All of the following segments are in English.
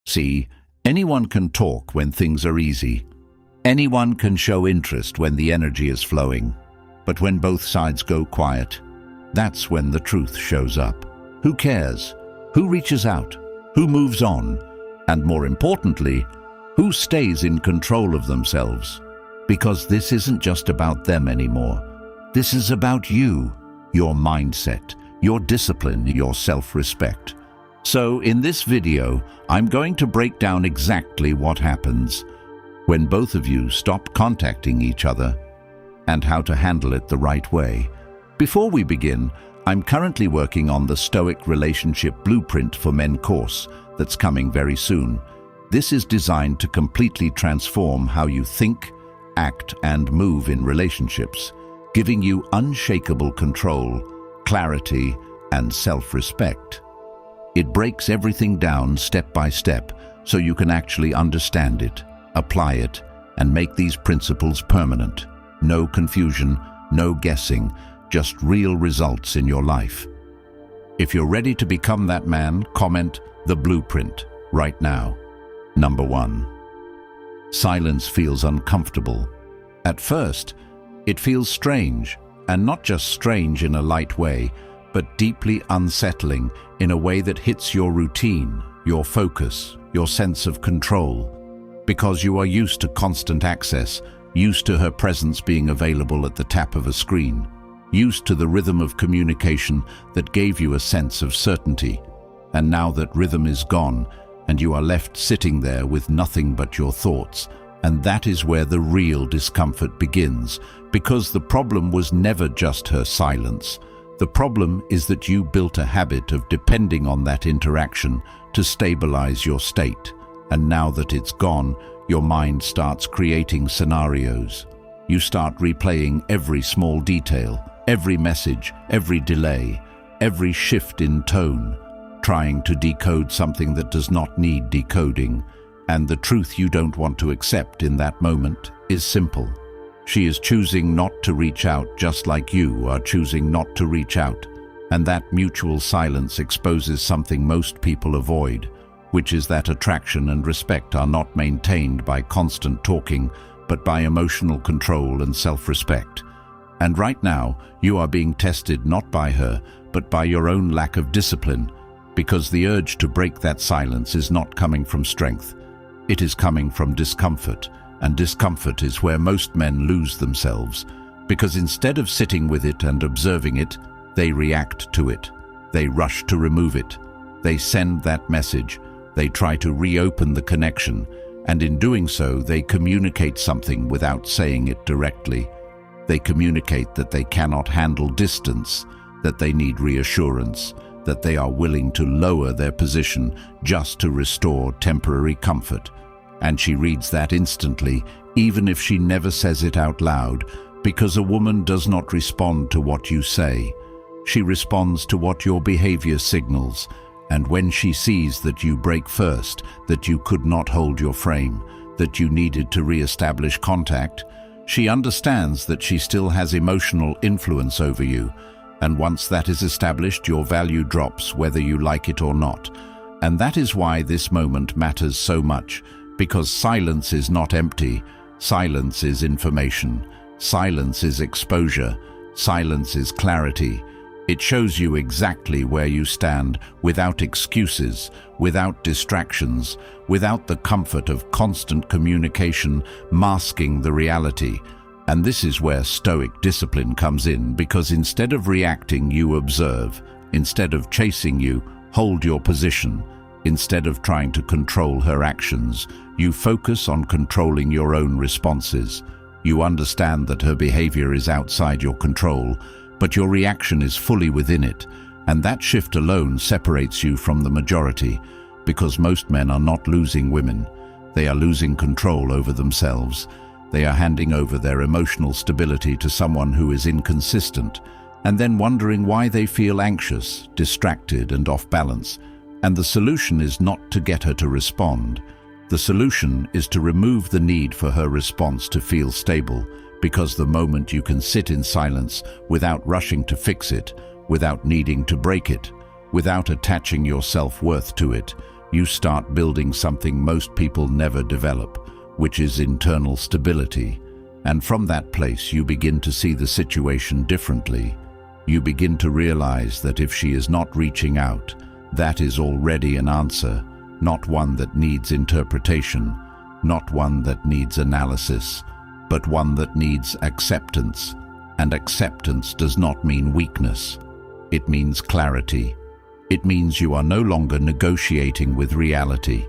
See, anyone can talk when things are easy. Anyone can show interest when the energy is flowing. But when both sides go quiet, that's when the truth shows up. Who cares? Who reaches out? Who moves on? And more importantly, who stays in control of themselves? Because this isn't just about them anymore. This is about you, your mindset, your discipline, your self-respect. So in this video, I'm going to break down exactly what happens when both of you stop contacting each other and how to handle it the right way. Before we begin, I'm currently working on the Stoic Relationship Blueprint for Men course that's coming very soon. This is designed to completely transform how you think, act, and move in relationships, giving you unshakable control, clarity, and self-respect. It breaks everything down step by step so you can actually understand it, apply it, and make these principles permanent. No confusion, no guessing, just real results in your life. If you're ready to become that man, comment the blueprint right now. Number 1. Silence feels uncomfortable. At first, it feels strange, and not just strange in a light way, but deeply unsettling in a way that hits your routine, your focus, your sense of control. Because you are used to constant access, used to her presence being available at the tap of a screen, used to the rhythm of communication that gave you a sense of certainty. And now that rhythm is gone, and you are left sitting there with nothing but your thoughts, and that is where the real discomfort begins, because the problem was never just her silence. The problem is that you built a habit of depending on that interaction to stabilize your state. And now that it's gone, your mind starts creating scenarios. You start replaying every small detail, every message, every delay, every shift in tone, trying to decode something that does not need decoding. And the truth you don't want to accept in that moment is simple. She is choosing not to reach out just like you are choosing not to reach out. And that mutual silence exposes something most people avoid, which is that attraction and respect are not maintained by constant talking, but by emotional control and self-respect. And right now, you are being tested not by her, but by your own lack of discipline, because the urge to break that silence is not coming from strength. It is coming from discomfort, and discomfort is where most men lose themselves, because instead of sitting with it and observing it, they react to it. They rush to remove it. They send that message. They try to reopen the connection, and in doing so, they communicate something without saying it directly. They communicate that they cannot handle distance, that they need reassurance, that they are willing to lower their position just to restore temporary comfort. And she reads that instantly, even if she never says it out loud, because a woman does not respond to what you say. She responds to what your behavior signals. And when she sees that you break first, that you could not hold your frame, that you needed to re-establish contact, she understands that she still has emotional influence over you. And once that is established, your value drops whether you like it or not. And that is why this moment matters so much, because silence is not empty. Silence is information. Silence is exposure. Silence is clarity. It shows you exactly where you stand, without excuses, without distractions, without the comfort of constant communication masking the reality. And this is where Stoic discipline comes in, because instead of reacting, you observe. Instead of chasing, you hold your position. Instead of trying to control her actions, you focus on controlling your own responses. You understand that her behavior is outside your control, but your reaction is fully within it, and that shift alone separates you from the majority, because most men are not losing women. They are losing control over themselves. They are handing over their emotional stability to someone who is inconsistent, and then wondering why they feel anxious, distracted, and off balance. And the solution is not to get her to respond. The solution is to remove the need for her response to feel stable, because the moment you can sit in silence without rushing to fix it, without needing to break it, without attaching your self-worth to it, you start building something most people never develop, which is internal stability. And from that place, you begin to see the situation differently. You begin to realize that if she is not reaching out, that is already an answer, not one that needs interpretation, not one that needs analysis, but one that needs acceptance. And acceptance does not mean weakness. It means clarity. It means you are no longer negotiating with reality.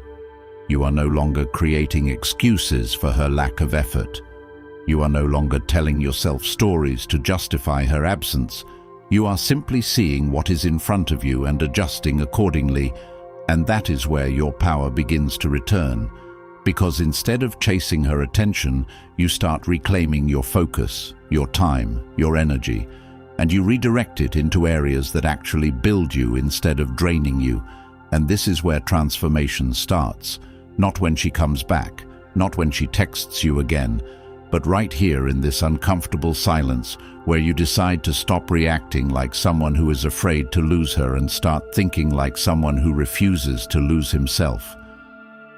You are no longer creating excuses for her lack of effort. You are no longer telling yourself stories to justify her absence. You are simply seeing what is in front of you and adjusting accordingly, and that is where your power begins to return. Because instead of chasing her attention, you start reclaiming your focus, your time, your energy, and you redirect it into areas that actually build you instead of draining you. And this is where transformation starts, not when she comes back, not when she texts you again, but right here in this uncomfortable silence where you decide to stop reacting like someone who is afraid to lose her and start thinking like someone who refuses to lose himself.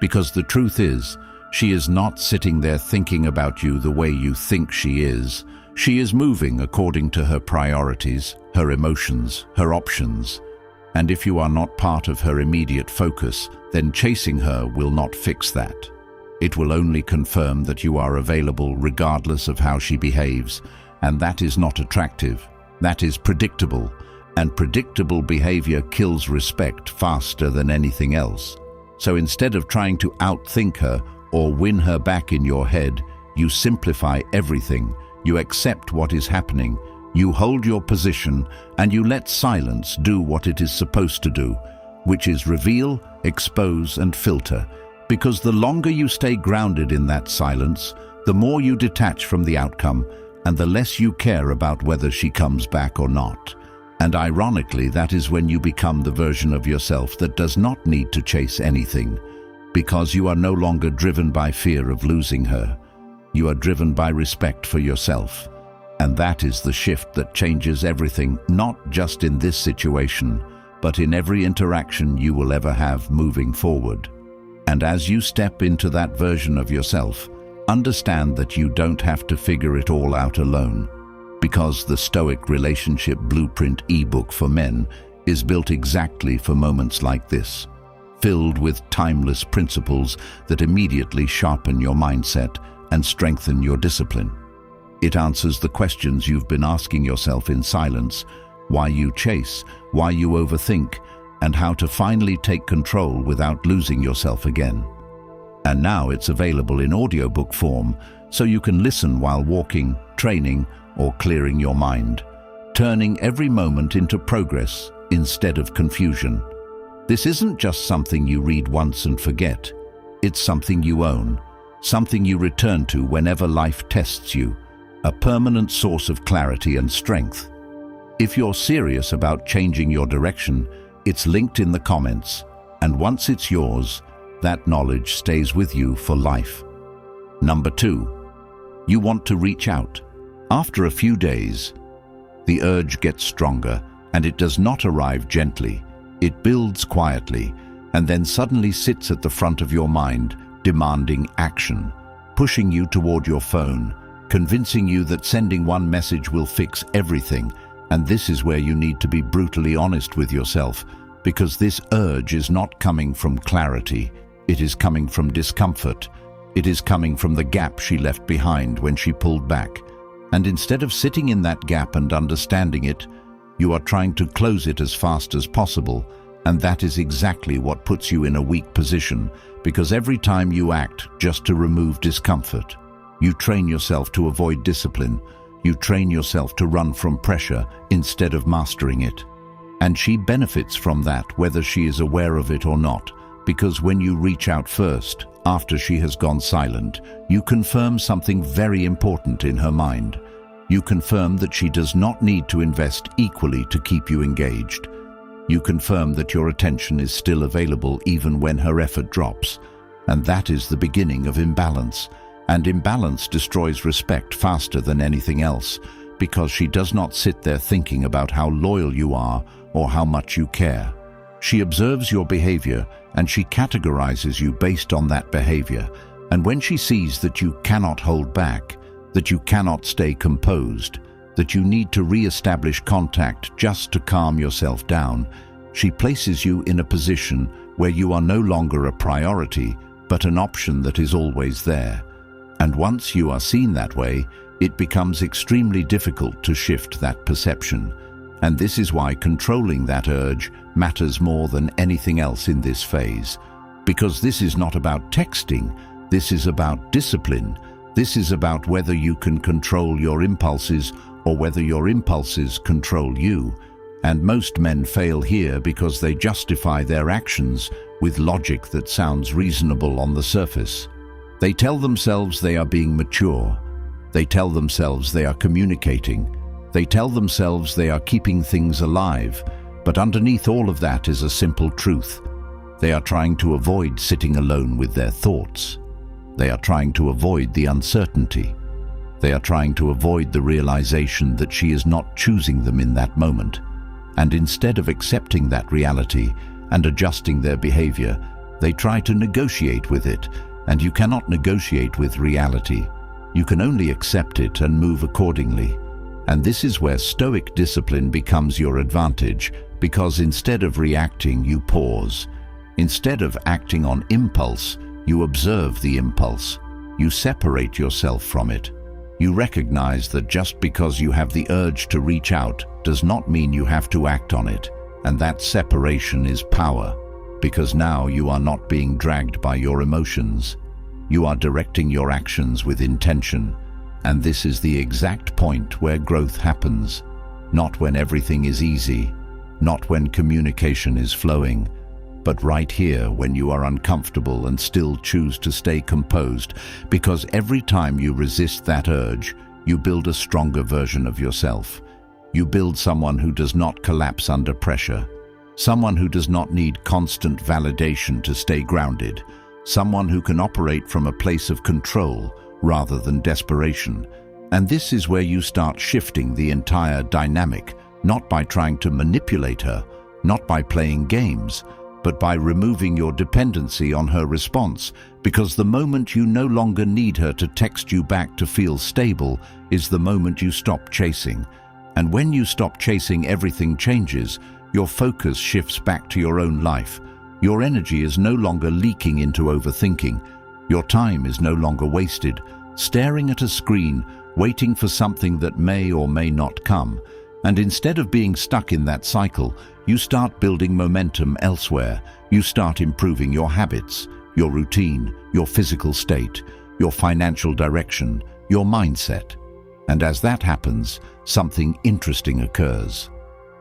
Because the truth is, she is not sitting there thinking about you the way you think she is. She is moving according to her priorities, her emotions, her options. And if you are not part of her immediate focus, then chasing her will not fix that. It will only confirm that you are available regardless of how she behaves, and that is not attractive. That is predictable, and predictable behavior kills respect faster than anything else. So instead of trying to outthink her or win her back in your head, you simplify everything. You accept what is happening, you hold your position, and you let silence do what it is supposed to do, which is reveal, expose, and filter. Because the longer you stay grounded in that silence, the more you detach from the outcome, and the less you care about whether she comes back or not. And ironically, that is when you become the version of yourself that does not need to chase anything, because you are no longer driven by fear of losing her. You are driven by respect for yourself. And that is the shift that changes everything, not just in this situation, but in every interaction you will ever have moving forward. And as you step into that version of yourself, understand that you don't have to figure it all out alone, because the Stoic Relationship Blueprint ebook for men is built exactly for moments like this, filled with timeless principles that immediately sharpen your mindset and strengthen your discipline. It answers the questions you've been asking yourself in silence: why you chase, why you overthink, and how to finally take control without losing yourself again. And now it's available in audiobook form, so you can listen while walking, training, or clearing your mind, turning every moment into progress instead of confusion. This isn't just something you read once and forget. It's something you own, something you return to whenever life tests you, a permanent source of clarity and strength. If you're serious about changing your direction, it's linked in the comments, and once it's yours, that knowledge stays with you for life. Number 2, you want to reach out. After a few days, the urge gets stronger, and it does not arrive gently. It builds quietly, and then suddenly sits at the front of your mind, demanding action, pushing you toward your phone, convincing you that sending one message will fix everything. And this is where you need to be brutally honest with yourself, because this urge is not coming from clarity. It is coming from discomfort. It is coming from the gap she left behind when she pulled back. And instead of sitting in that gap and understanding it, you are trying to close it as fast as possible. And that is exactly what puts you in a weak position, because every time you act just to remove discomfort, you train yourself to avoid discipline. You train yourself to run from pressure instead of mastering it. And she benefits from that, whether she is aware of it or not, because when you reach out first, after she has gone silent, you confirm something very important in her mind. You confirm that she does not need to invest equally to keep you engaged. You confirm that your attention is still available even when her effort drops. And that is the beginning of imbalance. And imbalance destroys respect faster than anything else, because she does not sit there thinking about how loyal you are or how much you care. She observes your behavior and she categorizes you based on that behavior. And when she sees that you cannot hold back, that you cannot stay composed, that you need to re-establish contact just to calm yourself down, she places you in a position where you are no longer a priority, but an option that is always there. And once you are seen that way, it becomes extremely difficult to shift that perception. And this is why controlling that urge matters more than anything else in this phase. Because this is not about texting, this is about discipline. This is about whether you can control your impulses or whether your impulses control you. And most men fail here because they justify their actions with logic that sounds reasonable on the surface. They tell themselves they are being mature. They tell themselves they are communicating. They tell themselves they are keeping things alive. But underneath all of that is a simple truth. They are trying to avoid sitting alone with their thoughts. They are trying to avoid the uncertainty. They are trying to avoid the realization that she is not choosing them in that moment. And instead of accepting that reality and adjusting their behavior, they try to negotiate with it. And you cannot negotiate with reality. You can only accept it and move accordingly. And this is where Stoic discipline becomes your advantage, because instead of reacting, you pause. Instead of acting on impulse, you observe the impulse. You separate yourself from it. You recognize that just because you have the urge to reach out does not mean you have to act on it. And that separation is power, because now you are not being dragged by your emotions. You are directing your actions with intention. And this is the exact point where growth happens. Not when everything is easy, not when communication is flowing, but right here when you are uncomfortable and still choose to stay composed, because every time you resist that urge, you build a stronger version of yourself. You build someone who does not collapse under pressure, someone who does not need constant validation to stay grounded, someone who can operate from a place of control rather than desperation. And this is where you start shifting the entire dynamic, not by trying to manipulate her, not by playing games, but by removing your dependency on her response, because the moment you no longer need her to text you back to feel stable is the moment you stop chasing. And when you stop chasing, everything changes. Your focus shifts back to your own life. Your energy is no longer leaking into overthinking. Your time is no longer wasted, staring at a screen, waiting for something that may or may not come. And instead of being stuck in that cycle, you start building momentum elsewhere. You start improving your habits, your routine, your physical state, your financial direction, your mindset. And as that happens, something interesting occurs.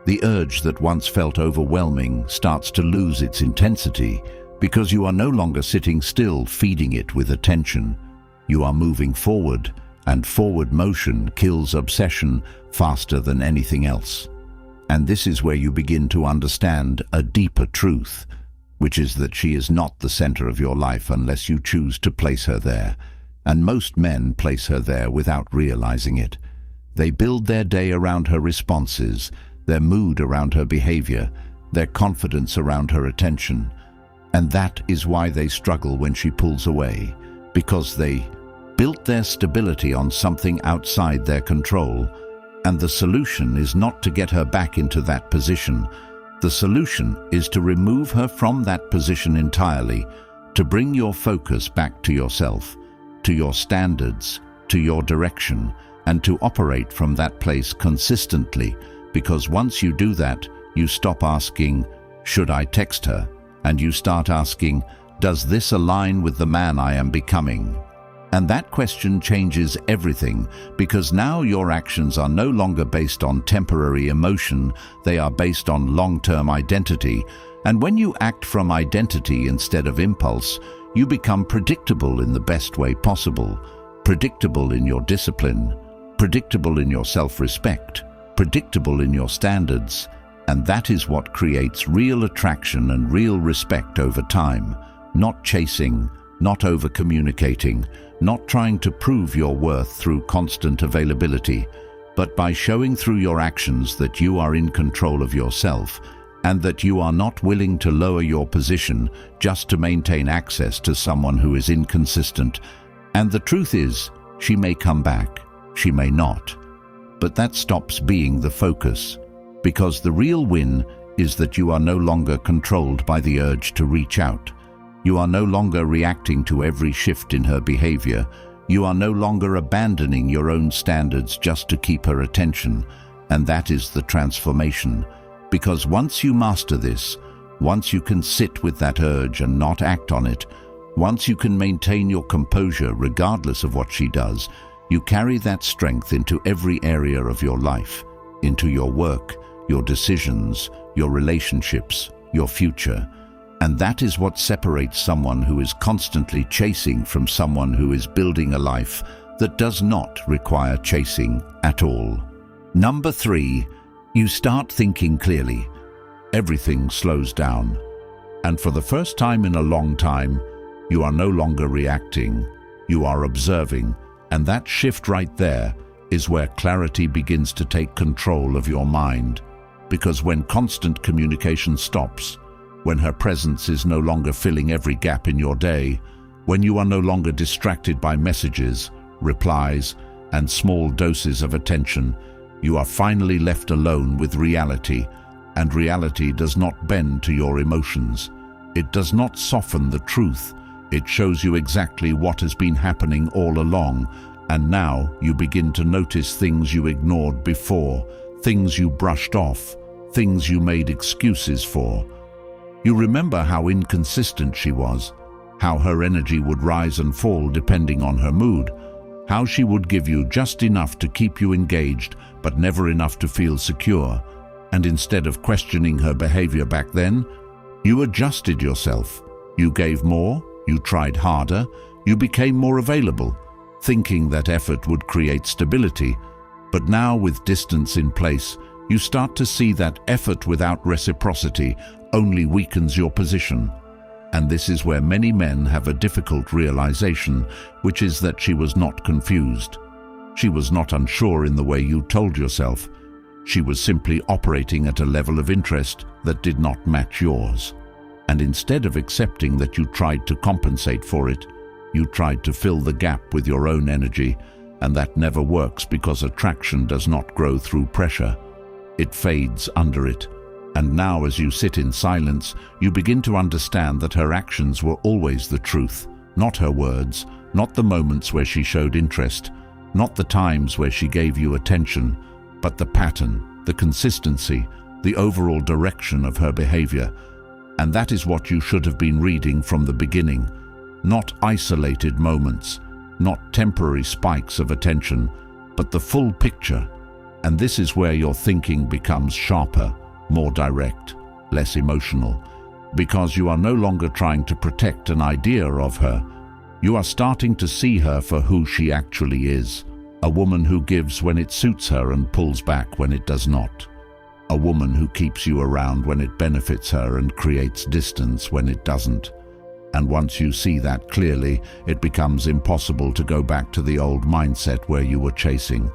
The urge that once felt overwhelming starts to lose its intensity because you are no longer sitting still, feeding it with attention. You are moving forward, and forward motion kills obsession faster than anything else. And this is where you begin to understand a deeper truth, which is that she is not the center of your life unless you choose to place her there. And most men place her there without realizing it. They build their day around her responses, their mood around her behavior, their confidence around her attention. And that is why they struggle when she pulls away, because they built their stability on something outside their control. And the solution is not to get her back into that position. The solution is to remove her from that position entirely, to bring your focus back to yourself, to your standards, to your direction, and to operate from that place consistently. Because once you do that, you stop asking, "Should I text her?" And you start asking, "Does this align with the man I am becoming?" And that question changes everything, because now your actions are no longer based on temporary emotion, they are based on long-term identity. And when you act from identity instead of impulse, you become predictable in the best way possible. Predictable in your discipline, predictable in your self-respect, predictable in your standards. And that is what creates real attraction and real respect over time. Not chasing, not over-communicating, not trying to prove your worth through constant availability, but by showing through your actions that you are in control of yourself. and that you are not willing to lower your position just to maintain access to someone who is inconsistent. And the truth is, she may come back, she may not. But that stops being the focus, because the real win is that you are no longer controlled by the urge to reach out. You are no longer reacting to every shift in her behavior. You are no longer abandoning your own standards just to keep her attention. And that is the transformation. Because once you master this, once you can sit with that urge and not act on it, once you can maintain your composure regardless of what she does, you carry that strength into every area of your life, into your work, your decisions, your relationships, your future. And that is what separates someone who is constantly chasing from someone who is building a life that does not require chasing at all. Number 3, you start thinking clearly. Everything slows down. And for the first time in a long time, you are no longer reacting, you are observing. And that shift right there is where clarity begins to take control of your mind. Because when constant communication stops, when her presence is no longer filling every gap in your day, when you are no longer distracted by messages, replies, and small doses of attention, you are finally left alone with reality, and reality does not bend to your emotions. It does not soften the truth. It shows you exactly what has been happening all along, and now you begin to notice things you ignored before, things you brushed off, things you made excuses for. You remember how inconsistent she was, how her energy would rise and fall depending on her mood, how she would give you just enough to keep you engaged but never enough to feel secure. And instead of questioning her behavior back then, you adjusted yourself. You gave more, you tried harder, you became more available, thinking that effort would create stability. But now, with distance in place, you start to see that effort without reciprocity only weakens your position. And this is where many men have a difficult realization, which is that she was not confused. She was not unsure in the way you told yourself. She was simply operating at a level of interest that did not match yours. And instead of accepting that you tried to compensate for it, you tried to fill the gap with your own energy, and that never works because attraction does not grow through pressure. It fades under it. And now, as you sit in silence, you begin to understand that her actions were always the truth, not her words, not the moments where she showed interest, not the times where she gave you attention, but the pattern, the consistency, the overall direction of her behavior. And that is what you should have been reading from the beginning. Not isolated moments, not temporary spikes of attention, but the full picture. And this is where your thinking becomes sharper, more direct, less emotional, because you are no longer trying to protect an idea of her. You are starting to see her for who she actually is, a woman who gives when it suits her and pulls back when it does not, a woman who keeps you around when it benefits her and creates distance when it doesn't. And once you see that clearly, it becomes impossible to go back to the old mindset where you were chasing,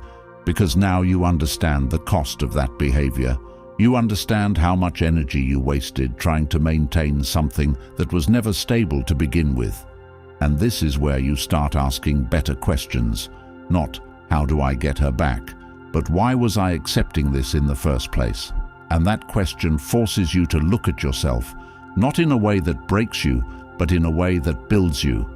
because now you understand the cost of that behavior. You understand how much energy you wasted trying to maintain something that was never stable to begin with. And this is where you start asking better questions. Not, how do I get her back? But why was I accepting this in the first place? And that question forces you to look at yourself, not in a way that breaks you, but in a way that builds you.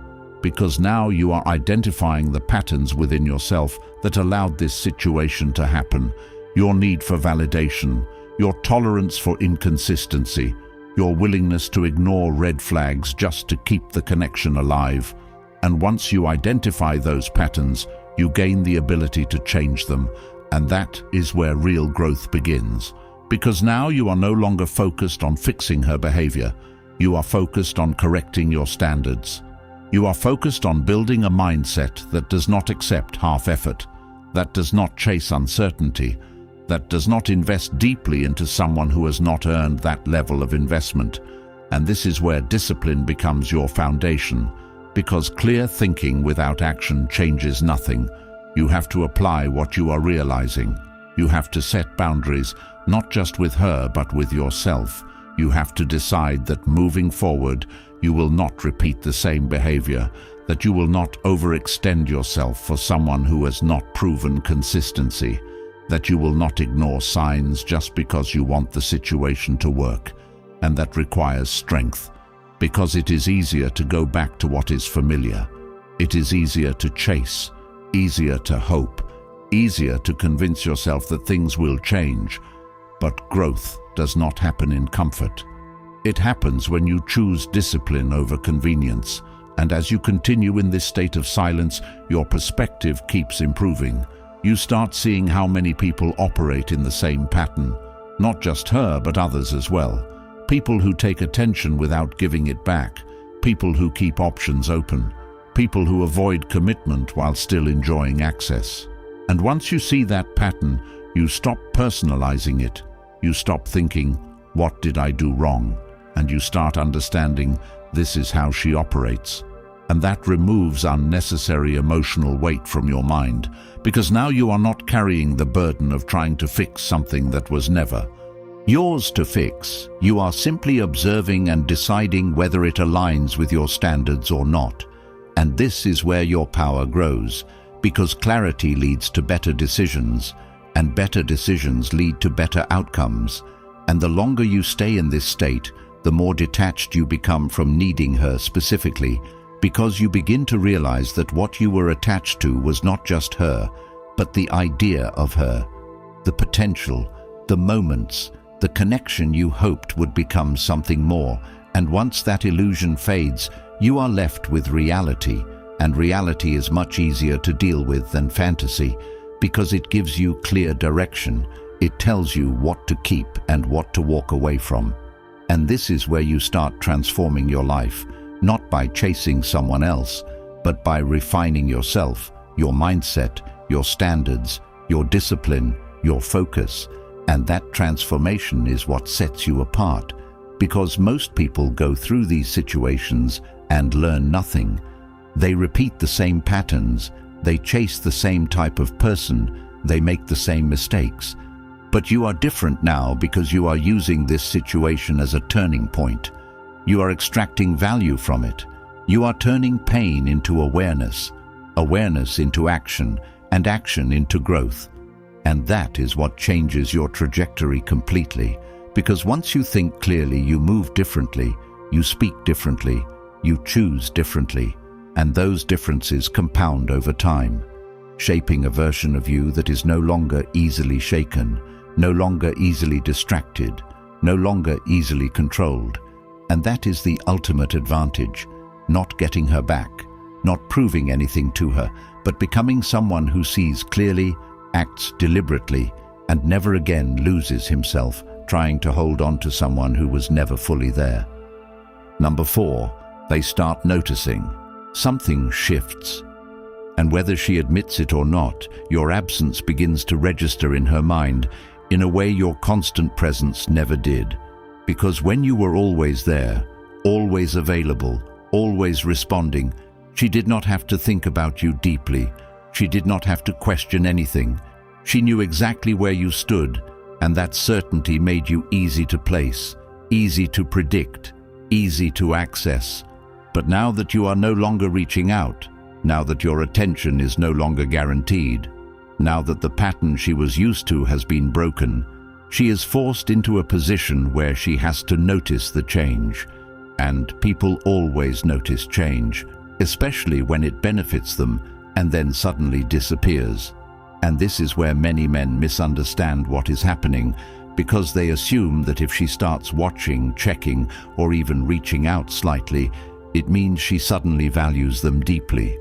Because now you are identifying the patterns within yourself that allowed this situation to happen. Your need for validation, your tolerance for inconsistency, your willingness to ignore red flags just to keep the connection alive. And once you identify those patterns, you gain the ability to change them. And that is where real growth begins. Because now you are no longer focused on fixing her behavior. You are focused on correcting your standards. You are focused on building a mindset that does not accept half effort, that does not chase uncertainty, that does not invest deeply into someone who has not earned that level of investment. And this is where discipline becomes your foundation, because clear thinking without action changes nothing. You have to apply what you are realizing. You have to set boundaries, not just with her, but with yourself. You have to decide that moving forward, you will not repeat the same behavior, that you will not overextend yourself for someone who has not proven consistency, that you will not ignore signs just because you want the situation to work. And that requires strength, because it is easier to go back to what is familiar. It is easier to chase, easier to hope, easier to convince yourself that things will change. But growth does not happen in comfort. It happens when you choose discipline over convenience. And as you continue in this state of silence, your perspective keeps improving. You start seeing how many people operate in the same pattern. Not just her, but others as well. People who take attention without giving it back. People who keep options open. People who avoid commitment while still enjoying access. And once you see that pattern, you stop personalizing it. You stop thinking, what did I do wrong? And you start understanding, this is how she operates. And that removes unnecessary emotional weight from your mind, because now you are not carrying the burden of trying to fix something that was never yours to fix. You are simply observing and deciding whether it aligns with your standards or not. And this is where your power grows, because clarity leads to better decisions, and better decisions lead to better outcomes. And the longer you stay in this state, the more detached you become from needing her specifically, because you begin to realize that what you were attached to was not just her, but the idea of her, the potential, the moments, the connection you hoped would become something more. And once that illusion fades, you are left with reality, and reality is much easier to deal with than fantasy, because it gives you clear direction. It tells you what to keep and what to walk away from. And this is where you start transforming your life, not by chasing someone else, but by refining yourself, your mindset, your standards, your discipline, your focus. And that transformation is what sets you apart, because most people go through these situations and learn nothing. They repeat the same patterns, they chase the same type of person, they make the same mistakes. But you are different now because you are using this situation as a turning point. You are extracting value from it. You are turning pain into awareness, awareness into action, and action into growth. And that is what changes your trajectory completely, because once you think clearly, you move differently, you speak differently, you choose differently, and those differences compound over time, shaping a version of you that is no longer easily shaken, no longer easily distracted, no longer easily controlled. And that is the ultimate advantage, not getting her back, not proving anything to her, but becoming someone who sees clearly, acts deliberately, and never again loses himself trying to hold on to someone who was never fully there. Number 4, they start noticing. Something shifts. And whether she admits it or not, your absence begins to register in her mind in a way your constant presence never did. Because when you were always there, always available, always responding, she did not have to think about you deeply. She did not have to question anything. She knew exactly where you stood, and that certainty made you easy to place, easy to predict, easy to access. But now that you are no longer reaching out, now that your attention is no longer guaranteed, now that the pattern she was used to has been broken, she is forced into a position where she has to notice the change. And people always notice change, especially when it benefits them and then suddenly disappears. And this is where many men misunderstand what is happening, because they assume that if she starts watching, checking, or even reaching out slightly, it means she suddenly values them deeply.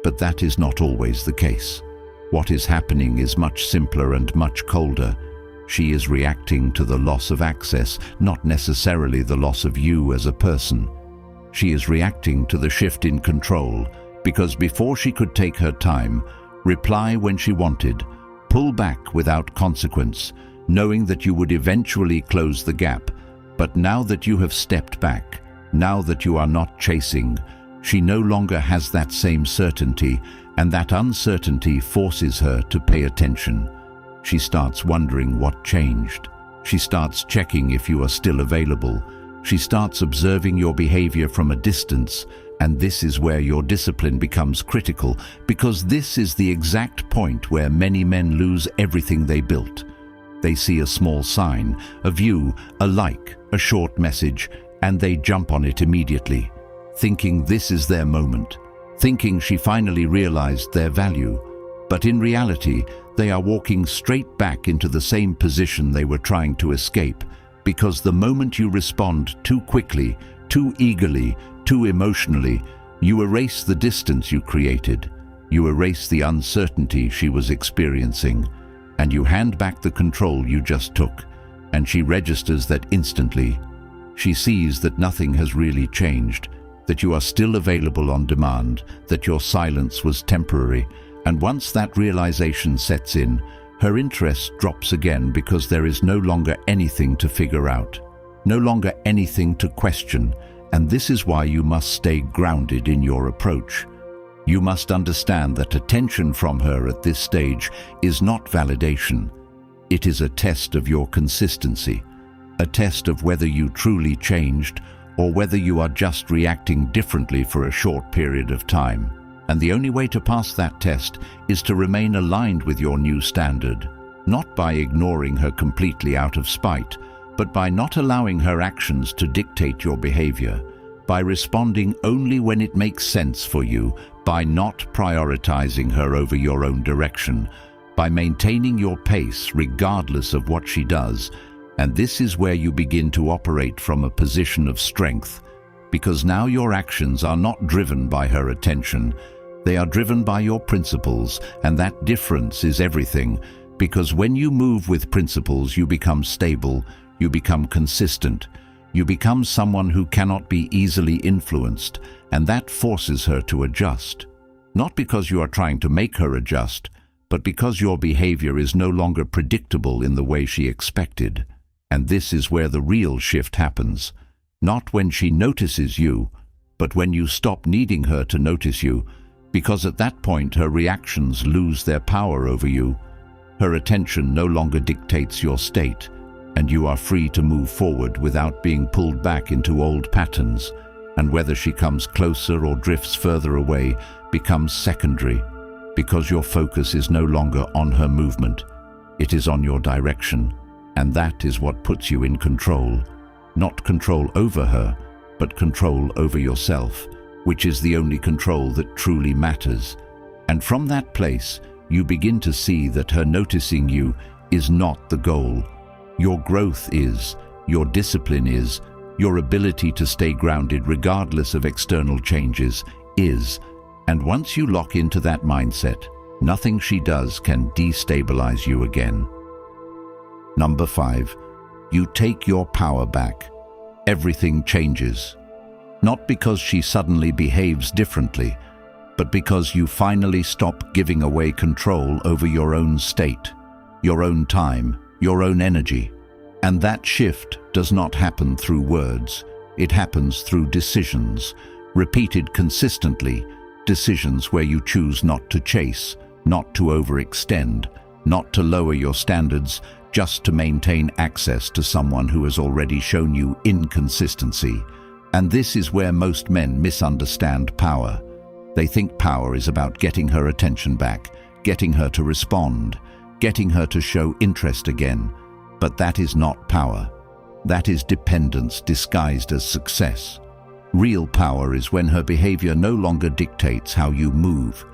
But that is not always the case. What is happening is much simpler and much colder. She is reacting to the loss of access, not necessarily the loss of you as a person. She is reacting to the shift in control, because before she could take her time, reply when she wanted, pull back without consequence, knowing that you would eventually close the gap. But now that you have stepped back, now that you are not chasing, she no longer has that same certainty, and that uncertainty forces her to pay attention. She starts wondering what changed. She starts checking if you are still available. She starts observing your behavior from a distance, and this is where your discipline becomes critical, because this is the exact point where many men lose everything they built. They see a small sign, a view, a like, a short message, and they jump on it immediately, thinking this is their moment, thinking she finally realized their value. But in reality, they are walking straight back into the same position they were trying to escape, because the moment you respond too quickly, too eagerly, too emotionally, you erase the distance you created, you erase the uncertainty she was experiencing, and you hand back the control you just took, and she registers that instantly. She sees that nothing has really changed, that you are still available on demand, that your silence was temporary, and once that realization sets in, her interest drops again because there is no longer anything to figure out, no longer anything to question, and this is why you must stay grounded in your approach. You must understand that attention from her at this stage is not validation. It is a test of your consistency, a test of whether you truly changed or whether you are just reacting differently for a short period of time. And the only way to pass that test is to remain aligned with your new standard, not by ignoring her completely out of spite, but by not allowing her actions to dictate your behavior, by responding only when it makes sense for you, by not prioritizing her over your own direction, by maintaining your pace regardless of what she does. And this is where you begin to operate from a position of strength, because now your actions are not driven by her attention. They are driven by your principles, and that difference is everything, because when you move with principles, you become stable, you become consistent, you become someone who cannot be easily influenced, and that forces her to adjust. Not because you are trying to make her adjust, but because your behavior is no longer predictable in the way she expected. And this is where the real shift happens, not when she notices you, but when you stop needing her to notice you, because at that point her reactions lose their power over you. Her attention no longer dictates your state, and you are free to move forward without being pulled back into old patterns, and whether she comes closer or drifts further away becomes secondary, because your focus is no longer on her movement, it is on your direction, and that is what puts you in control. Not control over her, but control over yourself, which is the only control that truly matters. And from that place, you begin to see that her noticing you is not the goal. Your growth is, your discipline is, your ability to stay grounded regardless of external changes is. And once you lock into that mindset, nothing she does can destabilize you again. Number 5, you take your power back. Everything changes. Not because she suddenly behaves differently, but because you finally stop giving away control over your own state, your own time, your own energy. And that shift does not happen through words. It happens through decisions, repeated consistently, decisions where you choose not to chase, not to overextend, not to lower your standards, just to maintain access to someone who has already shown you inconsistency. And this is where most men misunderstand power. They think power is about getting her attention back, getting her to respond, getting her to show interest again. But that is not power. That is dependence disguised as success. Real power is when her behavior no longer dictates how you move,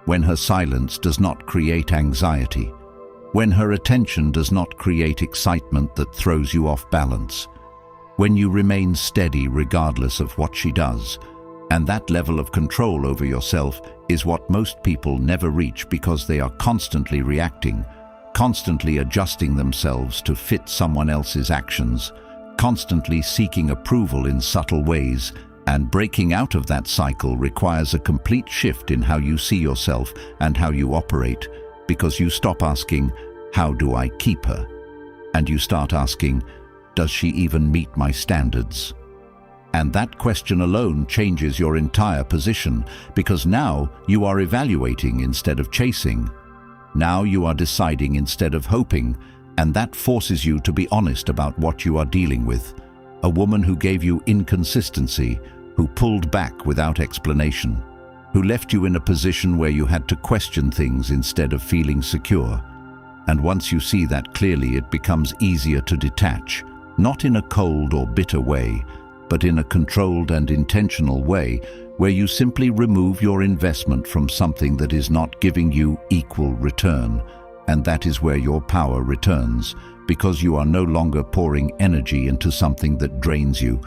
when her silence does not create anxiety, when her attention does not create excitement that throws you off balance, when you remain steady regardless of what she does. And that level of control over yourself is what most people never reach because they are constantly reacting, constantly adjusting themselves to fit someone else's actions, constantly seeking approval in subtle ways, and breaking out of that cycle requires a complete shift in how you see yourself and how you operate, because you stop asking, "How do I keep her?" and you start asking, "Does she even meet my standards?" And that question alone changes your entire position, because now you are evaluating instead of chasing. Now you are deciding instead of hoping, and that forces you to be honest about what you are dealing with. A woman who gave you inconsistency, who pulled back without explanation, who left you in a position where you had to question things instead of feeling secure. And once you see that clearly, it becomes easier to detach, not in a cold or bitter way, but in a controlled and intentional way, where you simply remove your investment from something that is not giving you equal return. And that is where your power returns, because you are no longer pouring energy into something that drains you.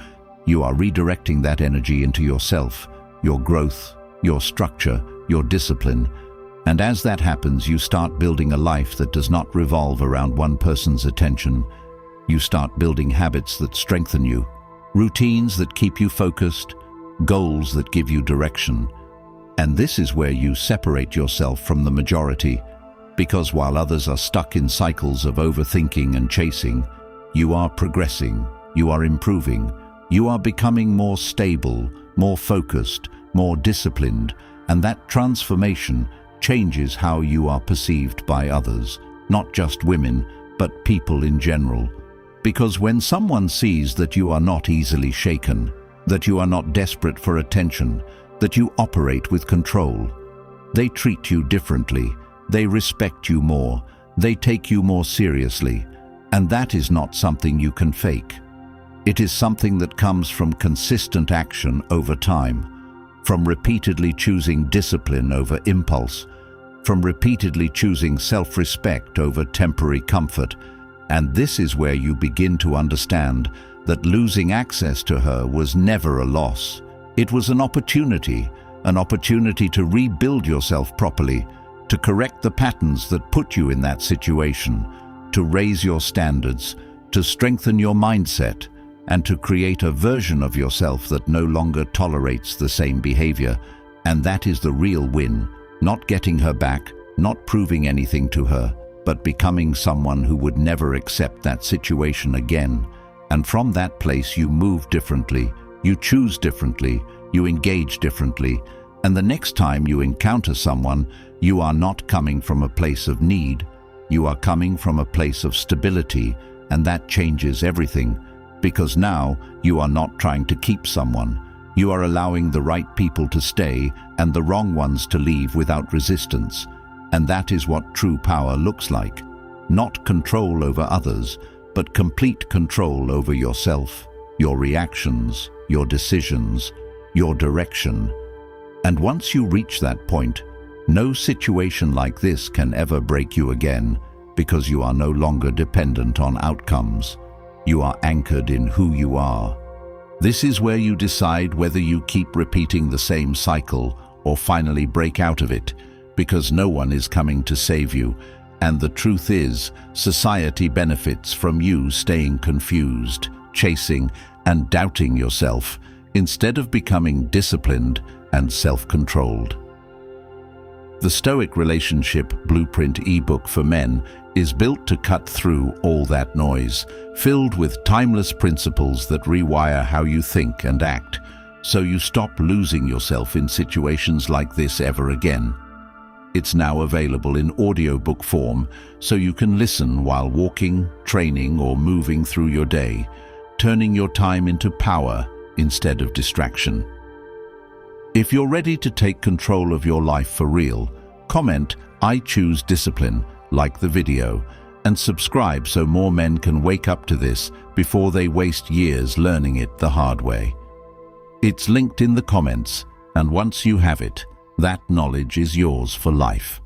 You are redirecting that energy into yourself, your growth, your structure, your discipline. And as that happens, you start building a life that does not revolve around one person's attention. You start building habits that strengthen you, routines that keep you focused, goals that give you direction. And this is where you separate yourself from the majority, because while others are stuck in cycles of overthinking and chasing, you are progressing, you are improving, you are becoming more stable, more focused, more disciplined, and that transformation changes how you are perceived by others, not just women, but people in general. Because when someone sees that you are not easily shaken, that you are not desperate for attention, that you operate with control, they treat you differently, they respect you more, they take you more seriously, and that is not something you can fake. It is something that comes from consistent action over time, from repeatedly choosing discipline over impulse, from repeatedly choosing self-respect over temporary comfort. And this is where you begin to understand that losing access to her was never a loss. It was an opportunity to rebuild yourself properly, to correct the patterns that put you in that situation, to raise your standards, to strengthen your mindset, and to create a version of yourself that no longer tolerates the same behavior. And that is the real win, not getting her back, not proving anything to her, but becoming someone who would never accept that situation again. And from that place you move differently, you choose differently, you engage differently, and the next time you encounter someone, you are not coming from a place of need, you are coming from a place of stability, and that changes everything. Because now you are not trying to keep someone. You are allowing the right people to stay and the wrong ones to leave without resistance. And that is what true power looks like. Not control over others, but complete control over yourself, your reactions, your decisions, your direction. And once you reach that point, no situation like this can ever break you again, because you are no longer dependent on outcomes. You are anchored in who you are. This is where you decide whether you keep repeating the same cycle or finally break out of it, because no one is coming to save you. And the truth is, society benefits from you staying confused, chasing, and doubting yourself, instead of becoming disciplined and self-controlled. The Stoic Relationship Blueprint ebook for men is built to cut through all that noise, filled with timeless principles that rewire how you think and act, so you stop losing yourself in situations like this ever again. It's now available in audiobook form, so you can listen while walking, training, or moving through your day, turning your time into power instead of distraction. If you're ready to take control of your life for real, comment "I choose discipline," like the video, and subscribe so more men can wake up to this before they waste years learning it the hard way. It's linked in the comments, and once you have it, that knowledge is yours for life.